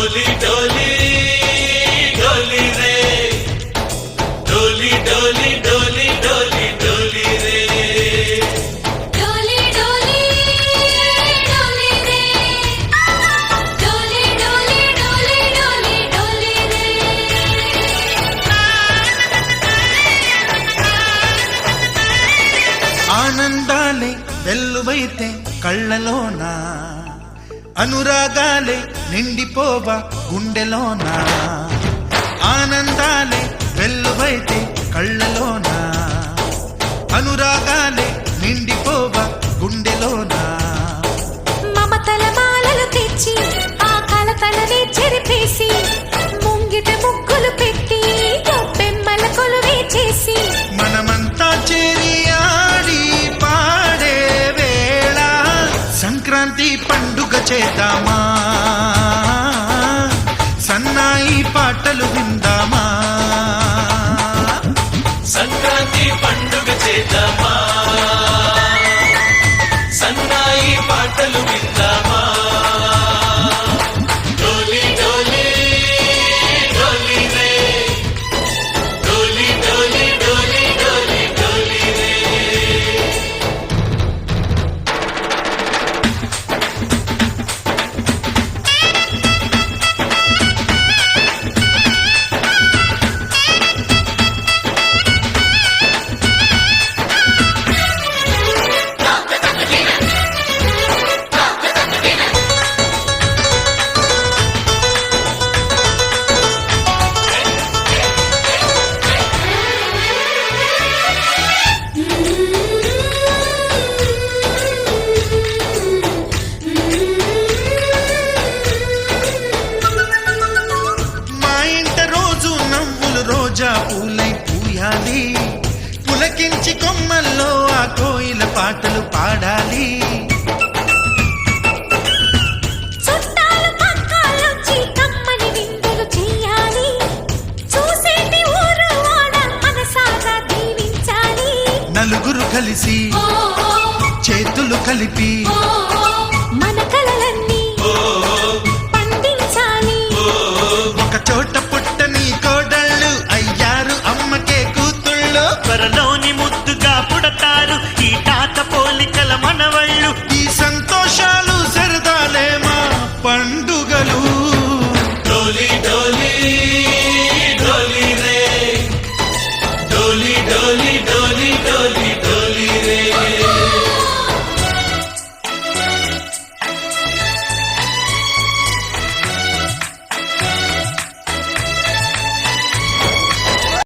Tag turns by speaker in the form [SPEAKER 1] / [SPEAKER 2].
[SPEAKER 1] डोली डोली डोली रे डोली डोली डोली डोली डोली रे
[SPEAKER 2] डोली डोली डोली रे डोली डोली डोली डोली डोली रे
[SPEAKER 3] ఆనందాలే వెల్లువైతే కళ్ళలోనా అనురాగాలే నిండిపోవా గుండెలోనా ఆనందాలే వెల్లువైతే కళ్ళలోనా అనురాగాలే నిండిపోవా గుండెలోనా
[SPEAKER 2] మమతల మాలలు తెచ్చి ఆ కలతలని చెరిపేసి ముంగిట ముగ్గులు పెట్టి బెమ్మల కొలువే చేసి
[SPEAKER 3] మనమంతా చేరి ఆడి పాడే వేళ సంక్రాంతి పండుగ చేద్దామా సన్నాయి పాటలు విందామా
[SPEAKER 1] సంక్రాంతి పండుగ చేద్దామా